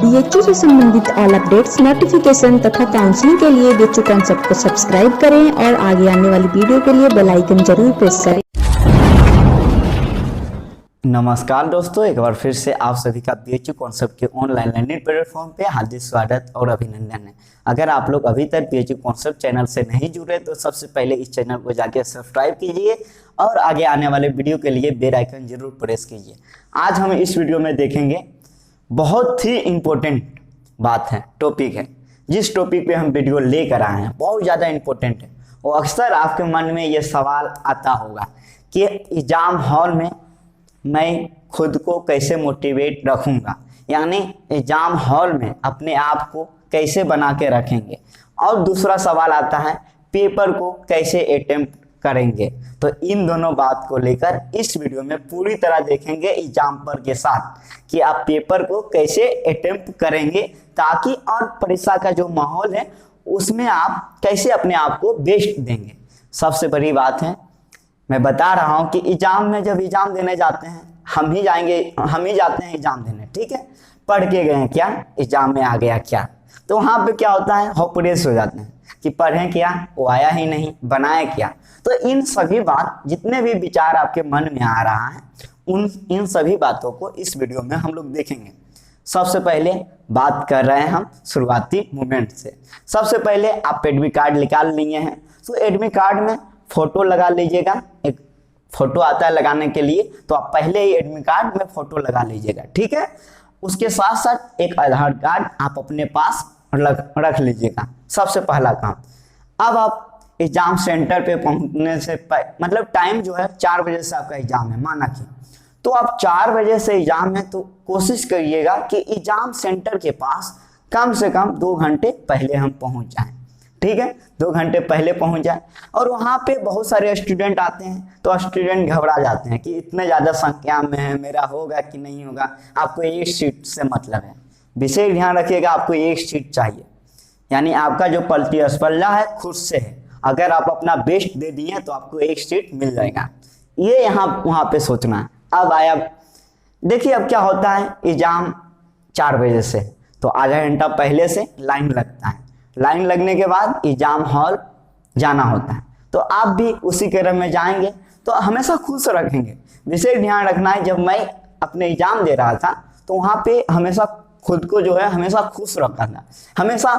BHU से संबंधित all updates, notification तथा काउंसलिंग के लिए बीएचयू कॉन्सेप्ट को सब्सक्राइब करें और आगे आने वाली वीडियो के लिए बेल आइकन जरूर प्रेस करें। नमस्कार दोस्तों, एक बार फिर से आप सभी का बीएचयू कॉन्सेप्ट के ऑनलाइन लर्निंग प्लेटफॉर्म पे हार्दिक स्वागत और अभिनंदन है। अगर आप लोग अभी तक बीएचयू कॉन्सेप्ट चैनल से नहीं जुड़े तो सबसे पहले इस चैनल को जाके सब्सक्राइब कीजिए और आगे आने वाले वीडियो के लिए बेल आइकन जरूर प्रेस कीजिए। आज हम इस वीडियो में देखेंगे बहुत ही इम्पोर्टेंट बात है, टॉपिक है। जिस टॉपिक पे हम वीडियो लेकर आए हैं बहुत ज़्यादा इम्पोर्टेंट है। वो अक्सर आपके मन में ये सवाल आता होगा कि एग्जाम हॉल में मैं खुद को कैसे मोटिवेट रखूंगा, यानी एग्जाम हॉल में अपने आप को कैसे बना के रखेंगे। और दूसरा सवाल आता है पेपर को कैसे अटेम्प्ट करेंगे। तो इन दोनों बात को लेकर इस वीडियो में पूरी तरह देखेंगे एग्जाम्पल के साथ कि आप पेपर को कैसे अटेम्प्ट करेंगे, ताकि और परीक्षा का जो माहौल है उसमें आप कैसे अपने आप को बेस्ट देंगे। सबसे बड़ी बात है, मैं बता रहा हूं कि एग्जाम में जब एग्जाम देने जाते हैं हम ही जाते हैं एग्जाम देने, ठीक है। पढ़ के गए क्या, एग्जाम में आ गया क्या, तो वहां पे क्या होता है, होपलेस हो जाते हैं कि पढ़ें क्या, वो आया ही नहीं, बनाए क्या। तो इन सभी बात, जितने भी विचार आपके मन में आ रहा है इन सभी बातों को इस वीडियो में हम लोग देखेंगे। सबसे पहले बात कर रहे हैं हम शुरुआती मोमेंट से। सबसे पहले आप एडमिट कार्ड निकाल लिए हैं, तो एडमिट कार्ड में फोटो लगा लीजिएगा। एक फोटो आता है लगाने के लिए, तो आप पहले ही एडमिट कार्ड में फोटो लगा लीजिएगा, ठीक है। उसके साथ साथ एक आधार कार्ड आप अपने पास रख लीजिएगा, सबसे पहला काम। अब आप एग्जाम सेंटर पे पहुंचने से मतलब टाइम जो है 4 बजे से आपका एग्जाम है, माना कि तो आप 4 बजे से एग्जाम है, तो कोशिश करिएगा कि एग्जाम सेंटर के पास कम से कम 2 घंटे पहले हम पहुंच जाएं, ठीक है। 2 घंटे पहले पहुंच जाए। और वहाँ पे बहुत सारे स्टूडेंट आते हैं, तो स्टूडेंट घबरा जाते हैं कि इतने ज़्यादा संख्या में है, मेरा होगा कि नहीं होगा। आपको एक सीट से मतलब है, विशेष ध्यान रखिएगा, आपको एक सीट चाहिए, यानी आपका जो प्रतिस्पर्धा है खुद से है। अगर आप अपना बेस्ट दे दिए तो आपको एक सीट मिल जाएगा, ये वहाँ पे सोचना है। अब आया, देखिए अब क्या होता है, एग्जाम 4 बजे से, तो आधा घंटा पहले से लाइन लगता है। लाइन लगने के बाद एग्जाम हॉल जाना होता है, तो आप भी उसी क्रम में जाएंगे। तो हमेशा खुश रखेंगे, विशेष ध्यान रखना है। जब मैं अपने एग्जाम दे रहा था तो वहाँ पे हमेशा खुद को जो है हमेशा खुश रखा था, हमेशा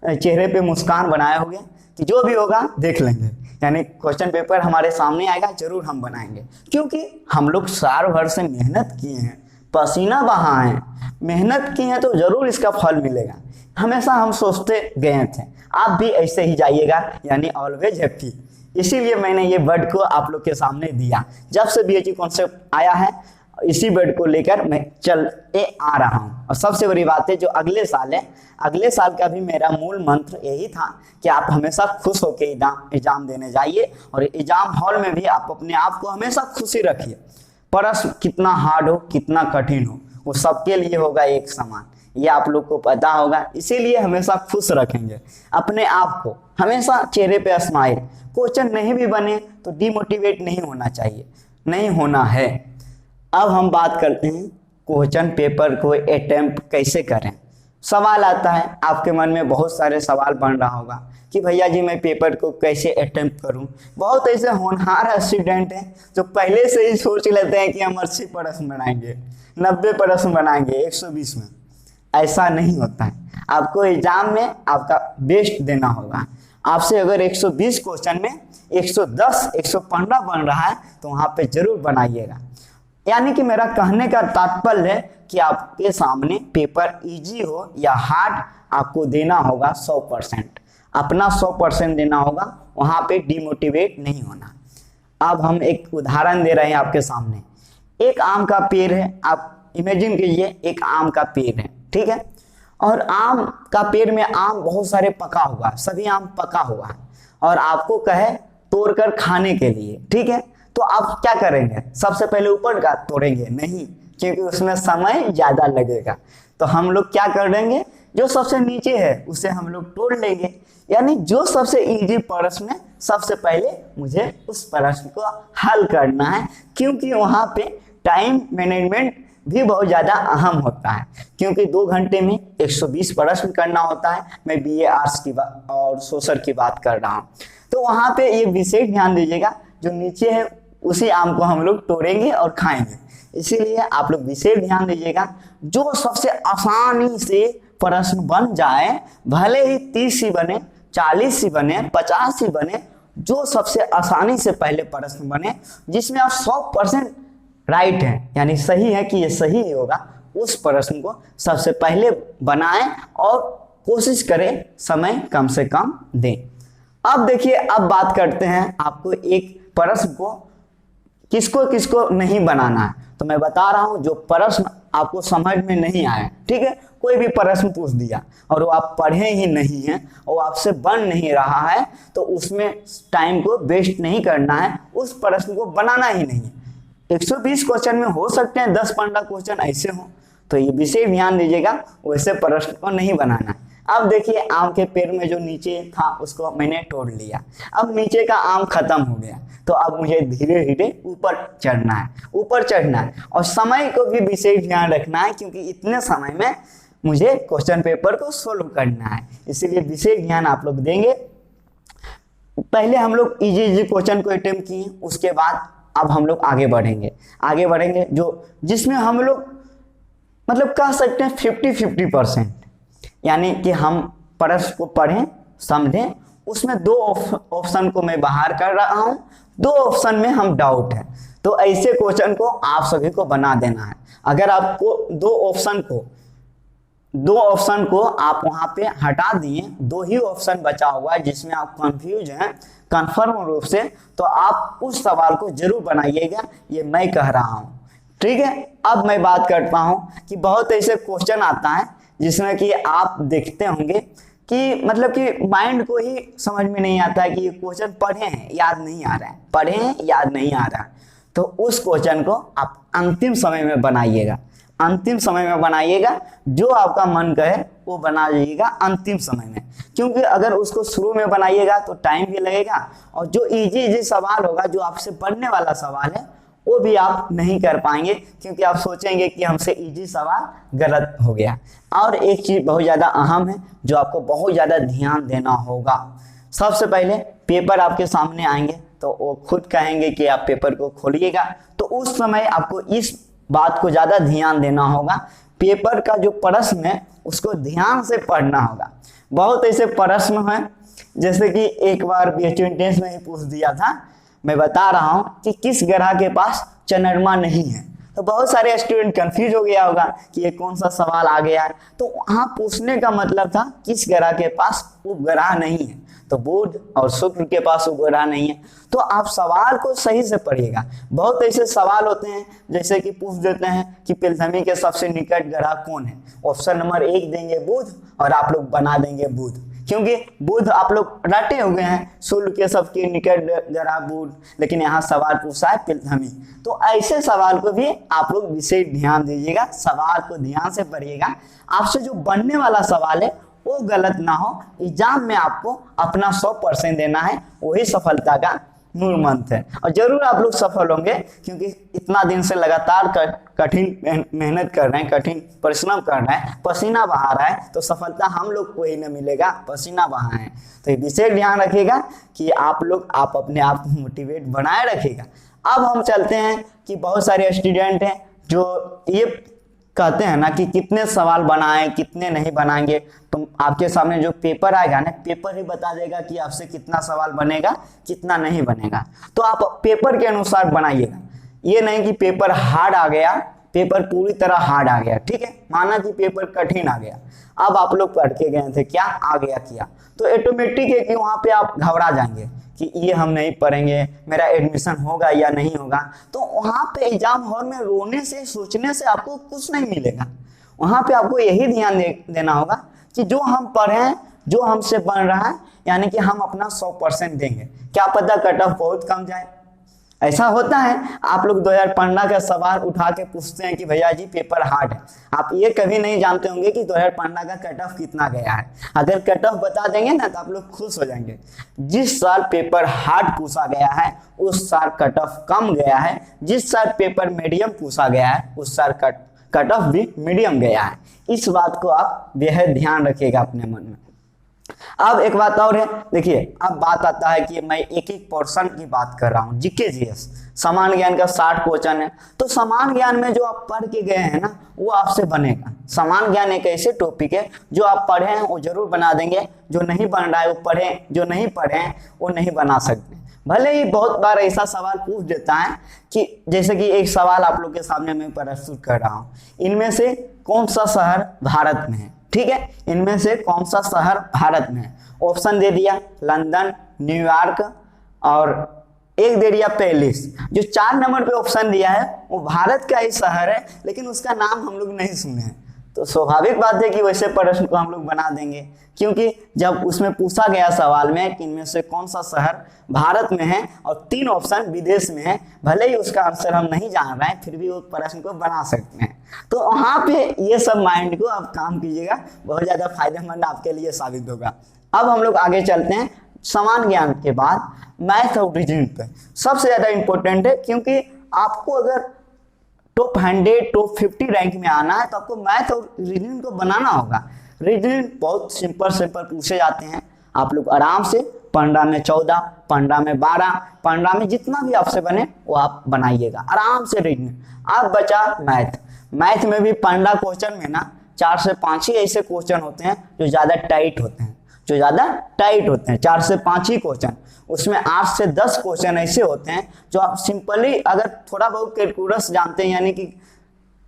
चेहरे पे मुस्कान बनाए हुए कि जो भी होगा देख लेंगे, यानी क्वेश्चन पेपर हमारे सामने आएगा जरूर हम बनाएंगे, क्योंकि हम लोग साल भर से मेहनत किए हैं, पसीना बहाए हैं, मेहनत की है, तो जरूर इसका फल मिलेगा। हमेशा हम सोचते गए थे, आप भी ऐसे ही जाइएगा, यानी ऑलवेज हैप्पी। इसीलिए मैंने ये वर्ड को आप लोग के सामने दिया। जब से बीएचयू कॉन्सेप्ट आया है इसी वर्ड को लेकर मैं चलते आ रहा हूँ। और सबसे बड़ी बात है, जो अगले साल है, अगले साल का भी मेरा मूल मंत्र यही था कि आप हमेशा खुश होकर एग्जाम देने जाइए, और एग्जाम हॉल में भी आप अपने आप को हमेशा खुशी रखिए। प्रश्न कितना हार्ड हो, कितना कठिन हो, वो सबके लिए होगा एक समान, ये आप लोग को पता होगा। इसीलिए हमेशा खुश रखेंगे अपने आप को, हमेशा चेहरे पे स्माइल। क्वेश्चन नहीं भी बने तो डिमोटिवेट नहीं होना चाहिए, नहीं होना है। अब हम बात करते हैं क्वेश्चन पेपर को अटेम्प्ट कैसे करें। सवाल आता है आपके मन में, बहुत सारे सवाल बन रहा होगा कि भैया जी मैं पेपर को कैसे अटेम्प्ट करूं। बहुत ऐसे होनहार स्टूडेंट हैं जो पहले से ही सोच लेते हैं कि हम 80 प्रश्न बनाएंगे, 90 प्रश्न बनाएंगे 120 में। ऐसा नहीं होता है। आपको एग्जाम में आपका बेस्ट देना होगा। आपसे अगर 120 क्वेश्चन में 110, 115 बन रहा है तो वहां पे जरूर बनाइएगा। यानी कि मेरा कहने का तात्पर्य है कि आपके सामने पेपर इजी हो या हार्ड, आपको देना होगा 100%, अपना 100% देना होगा, वहां पे डिमोटिवेट नहीं होना। अब हम एक उदाहरण दे रहे हैं आपके सामने। एक आम का पेड़ है, आप इमेजिन कीजिए एक आम का पेड़ है, ठीक है। और आम का पेड़ में आम बहुत सारे पका हुआ, सभी आम पका हुआ है, और आपको कहे तोड़कर खाने के लिए, ठीक है। तो आप क्या करेंगे, सबसे पहले ऊपर का तोड़ेंगे नहीं, क्योंकि उसमें समय ज्यादा लगेगा। तो हम लोग क्या कर देंगे, जो सबसे नीचे है उसे हम लोग तोड़ लेंगे, यानी जो सबसे इजी प्रश्न है सबसे पहले मुझे उस प्रश्न को हल करना है, क्योंकि वहां पे टाइम मैनेजमेंट भी बहुत ज़्यादा अहम होता है, क्योंकि 2 घंटे में 120 प्रश्न करना होता है। मैं बीए आर्ट्स की बात और सोशल की बात कर रहा हूँ, तो वहाँ पे ये विशेष ध्यान दीजिएगा, जो नीचे है उसी आम को हम लोग तोड़ेंगे और खाएंगे, इसीलिए आप लोग विशेष ध्यान दीजिएगा। जो सबसे आसानी से प्रश्न बन जाए, भले ही 30 ही बने, 40 ही बने, 50 ही बने, जो सबसे आसानी से पहले प्रश्न बने, जिसमें आप 100% राइट है, यानी सही है कि ये सही ही होगा, उस प्रश्न को सबसे पहले बनाएं और कोशिश करें समय कम से कम दें। अब देखिए, अब बात करते हैं आपको एक प्रश्न को किसको किसको नहीं बनाना है। तो मैं बता रहा हूं, जो प्रश्न आपको समझ में नहीं आया, ठीक है, कोई भी प्रश्न पूछ दिया और वो आप पढ़े ही नहीं हैं और आपसे बन नहीं रहा है, तो उसमें टाइम को वेस्ट नहीं करना है, उस प्रश्न को बनाना ही नहीं है। 120 क्वेश्चन में हो सकते हैं 10-15 क्वेश्चन ऐसे हो, तो ये विशेष ध्यान दीजिएगा, वैसे प्रश्न को नहीं बनाना। अब देखिए, आम के पेड़ में जो नीचे था उसको मैंने तोड़ लिया, अब नीचे का आम खत्म हो गया, तो अब मुझे धीरे धीरे ऊपर चढ़ना है, ऊपर चढ़ना है, और समय को भी विशेष ध्यान रखना है, क्योंकि इतने समय में मुझे क्वेश्चन पेपर को सोल्व करना है, इसीलिए विशेष ध्यान आप लोग देंगे। पहले हम लोग इजी क्वेश्चन को अटेम्प्ट किए, उसके बाद अब हम लोग आगे बढ़ेंगे जो जिसमें हम लोग मतलब कह सकते हैं 50-50%, यानी कि हम प्रश्न को पढ़ें समझें, उसमें 2 ऑप्शन को मैं बाहर कर रहा हूं, 2 ऑप्शन में हम डाउट है, तो ऐसे क्वेश्चन को आप सभी को बना देना है। अगर आपको 2 ऑप्शन को आप वहां पे हटा दिए, 2 ही ऑप्शन बचा हुआ है जिसमें आप कंफ्यूज हैं कन्फर्म रूप से, तो आप उस सवाल को जरूर बनाइएगा, ये मैं कह रहा हूं, ठीक है। अब मैं बात करता हूं कि बहुत ऐसे क्वेश्चन आता है जिसमें कि आप देखते होंगे कि मतलब कि माइंड को ही समझ में नहीं आता है कि ये क्वेश्चन पढ़े हैं याद नहीं आ रहा है, पढ़े हैं याद नहीं आ रहा है, तो उस क्वेश्चन को आप अंतिम समय में बनाइएगा, अंतिम समय में बनाइएगा, जो आपका मन कहे वो बनाइएगा अंतिम समय में, क्योंकि अगर उसको शुरू में बनाइएगा तो टाइम भी लगेगा, और जो इजी सवाल होगा, जो आपसे पढ़ने वाला सवाल है, वो भी आप नहीं कर पाएंगे, क्योंकि आप सोचेंगे कि हमसे इजी सवाल गलत हो गया। और एक चीज बहुत ज्यादा अहम है जो आपको बहुत ज्यादा ध्यान देना होगा। सबसे पहले पेपर आपके सामने आएंगे तो वो खुद कहेंगे कि आप पेपर को खोलिएगा, तो उस समय आपको इस बात को ज्यादा ध्यान देना होगा, पेपर का जो प्रश्न है उसको ध्यान से पढ़ना होगा। बहुत ऐसे प्रश्न हैं, जैसे कि एक बार BHU एंट्रेंस में ही पूछ दिया था, मैं बता रहा हूं कि किस ग्रह के पास चंद्रमा नहीं है, तो बहुत सारे स्टूडेंट कंफ्यूज हो गया होगा कि ये कौन सा सवाल आ गया है, तो वहां पूछने का मतलब था किस ग्रह के पास उपग्रह नहीं है, तो बुध और शुक्र के पास उपग्रह नहीं है, तो आप सवाल को सही से पढ़िएगा। बहुत ऐसे सवाल होते हैं जैसे कि पूछ देते हैं कि पृथ्वी के सबसे निकट ग्रह कौन है, ऑप्शन नंबर 1 देंगे बुध, और आप लोग बना देंगे बुध, क्योंकि बुध आप लोग रटे हो गए हैं, सूर्य के सबके निकट ग्रह बुध, लेकिन यहाँ सवाल पूछा है पृथ्वी, तो ऐसे सवाल को भी आप लोग विशेष ध्यान दीजिएगा, सवाल को ध्यान से पढ़िएगा। आपसे जो बनने वाला सवाल है वो गलत ना हो, एग्जाम में आपको अपना 100% देना है, वही सफलता का मूल मंत्र है, और जरूर आप लोग सफल होंगे, क्योंकि इतना दिन से लगातार कठिन मेहनत कर रहे हैं, कठिन परिश्रम कर रहे हैं, पसीना बहा रहा है, तो सफलता हम लोग को ही न मिलेगा, पसीना बहा है। तो ये विशेष ध्यान रखिएगा कि आप लोग अपने आप को मोटिवेट बनाए रखिएगा। अब हम चलते हैं कि बहुत सारे स्टूडेंट हैं जो ये कहते हैं ना कि कितने सवाल बनाएं, कितने नहीं बनाएंगे, तो आपके सामने जो पेपर आएगा ना, पेपर ही बता देगा कि आपसे कितना सवाल बनेगा, कितना नहीं बनेगा, तो आप पेपर के अनुसार बनाइएगा। ये नहीं कि पेपर हार्ड आ गया, पेपर पूरी तरह हार्ड आ गया, ठीक है, माना कि पेपर कठिन आ गया, अब आप लोग पढ़ के गए थे, क्या आ गया किया, तो ऑटोमेटिक है कि वहां पे आप घबरा जाएंगे कि ये हम नहीं पढ़ेंगे, मेरा एडमिशन होगा या नहीं होगा, तो वहां पे एग्जाम हॉल में रोने से सोचने से आपको कुछ नहीं मिलेगा। वहां पे आपको यही ध्यान देना होगा कि जो हम पढ़ें, जो हमसे बन रहा है, यानी कि हम अपना 100% देंगे, क्या पता कट ऑफ बहुत कम जाए। ऐसा होता है, आप लोग 2015 का सवाल उठा के पूछते हैं कि भैया जी पेपर हार्ड है, आप ये कभी नहीं जानते होंगे कि 2015 का कट ऑफ कितना गया है। अगर कट ऑफ बता देंगे ना तो आप लोग खुश हो जाएंगे। जिस साल पेपर हार्ड पूछा गया है उस साल कट ऑफ कम गया है, जिस साल पेपर मीडियम पूछा गया है उस साल कट कट ऑफ भी मीडियम गया है। इस बात को आप बेहद ध्यान रखिएगा अपने मन में। अब एक बात और है, देखिए अब बात आता है कि मैं एक एक पोर्शन की बात कर रहा हूँ। जीके जीएस समान ज्ञान का 60 क्वेश्चन है, तो समान ज्ञान में जो आप पढ़ के गए हैं ना वो आपसे बनेगा। समान ज्ञान एक ऐसे टॉपिक है जो आप पढ़े हैं वो जरूर बना देंगे, जो नहीं बन रहा है वो पढ़े, जो नहीं पढ़े हैं वो नहीं बना सकते। भले ही बहुत बार ऐसा सवाल पूछ देता है कि जैसे कि एक सवाल आप लोग के सामने मैं प्रस्तुत कर रहा हूँ, इनमें से कौन सा शहर भारत में है, ठीक है, इनमें से कौन सा शहर भारत में है। ऑप्शन दे दिया लंदन, न्यूयॉर्क और एक दे दिया पेरिस। जो 4 नंबर पे ऑप्शन दिया है वो भारत का ही शहर है, लेकिन उसका नाम हम लोग नहीं सुने हैं। तो स्वाभाविक बात है कि वैसे प्रश्न को हम लोग बना देंगे, क्योंकि जब उसमें पूछा गया सवाल में कि इनमें से कौन सा शहर भारत में है और 3 ऑप्शन विदेश में है, भले ही उसका आंसर हम नहीं जान रहे हैं फिर भी वो प्रश्न को बना सकते हैं। तो वहाँ पे ये सब माइंड को आप काम कीजिएगा, बहुत ज़्यादा फायदेमंद आपके लिए साबित होगा। अब हम लोग आगे चलते हैं। समान ज्ञान के बाद मैथ और रीजनिंग पे सबसे ज़्यादा इंपॉर्टेंट है, क्योंकि आपको अगर टॉप 100 टॉप 50 रैंक में आना है तो आपको मैथ और रीजनिंग को बनाना होगा। रीजनिंग बहुत सिंपल पूछे जाते हैं, आप लोग आराम से 15 में 14, 15 में 12, 15 में जितना भी आपसे बने वो आप बनाइएगा आराम से रीजनिंग। अब बचा मैथ। मैथ में भी 15 क्वेश्चन में ना 4 से 5 ही ऐसे क्वेश्चन होते हैं जो ज़्यादा टाइट होते हैं, 4 से 5 ही क्वेश्चन। उसमें 8 से 10 क्वेश्चन ऐसे होते हैं जो आप सिंपली अगर थोड़ा बहुत कैलकुलस जानते हैं, यानी कि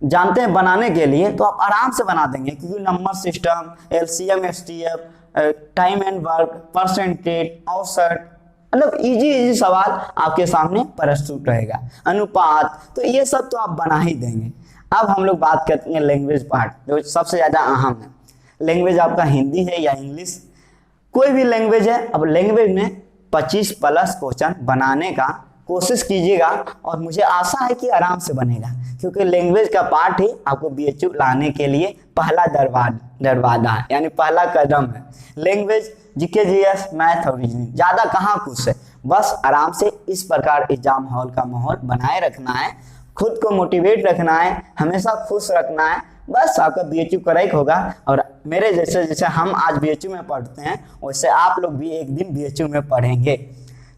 जानते हैं बनाने के लिए, तो आप आराम से बना देंगे, क्योंकि number system, LCM, STF, time and work, percentage, औसत, मतलब इजी सवाल आपके सामने प्रस्तुत रहेगा। अनुपात, तो ये सब तो आप बना ही देंगे। अब हम लोग बात करते हैं लैंग्वेज पार्ट, जो सबसे ज़्यादा अहम है। लैंग्वेज आपका हिंदी है या इंग्लिश, कोई भी लैंग्वेज है। अब लैंग्वेज में 25+ क्वेश्चन बनाने का कोशिश कीजिएगा और मुझे आशा है कि आराम से बनेगा, क्योंकि लैंग्वेज का पार्ट ही आपको बीएचयू लाने के लिए पहला दरवाजा है, यानी पहला कदम है। लैंग्वेज, जीके जीएस, मैथ और रीजनिंग ज़्यादा कहाँ कुछ है, बस आराम से इस प्रकार एग्जाम हॉल का माहौल बनाए रखना है, खुद को मोटिवेट रखना है, हमेशा खुश रखना है, बस आपका बीएचयू करेक्ट होगा। और मेरे जैसे हम आज बीएचयू में पढ़ते हैं वैसे आप लोग भी एक दिन बीएचयू में पढ़ेंगे।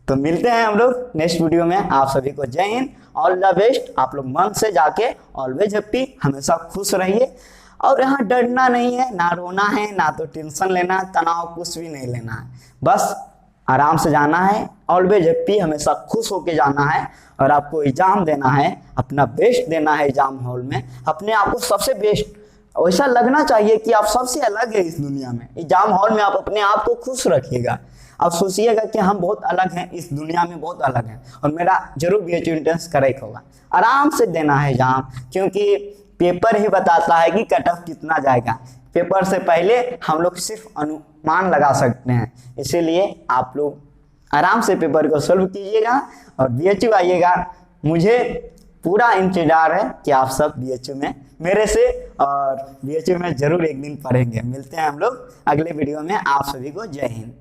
तो मिलते हैं हम लोग नेक्स्ट वीडियो में। आप सभी को जय हिंद, ऑल द बेस्ट। आप लोग मन से जाके ऑलवेज हैप्पी, हमेशा खुश रहिए। और यहाँ डरना नहीं है, ना रोना है, ना तो टेंशन लेना, तनाव कुछ भी नहीं लेना है, बस आराम से जाना है, ऑलवेज हैप्पी, हमेशा खुश होके जाना है। और आपको एग्जाम देना है, अपना बेस्ट देना है एग्जाम हॉल में, अपने आप को सबसे बेस्ट, वैसा लगना चाहिए कि आप सबसे अलग है इस दुनिया में। एग्जाम हॉल में आप अपने आप को खुश रखिएगा, आप सोचिएगा कि हम बहुत अलग हैं, इस दुनिया में बहुत अलग हैं और मेरा जरूर बीएचयू एंट्रेंस करेक्ट होगा। आराम से देना है एग्जाम, क्योंकि पेपर ही बताता है कि कट ऑफ कितना जाएगा। पेपर से पहले हम लोग सिर्फ अनुमान लगा सकते हैं, इसीलिए आप लोग आराम से पेपर को सॉल्व कीजिएगा और बीएचयू आइएगा। मुझे पूरा इंतजार है कि आप सब बीएचयू में मेरे से और बीएचयू में जरूर एक दिन पढ़ेंगे। मिलते हैं हम लोग अगले वीडियो में। आप सभी को जय हिंद।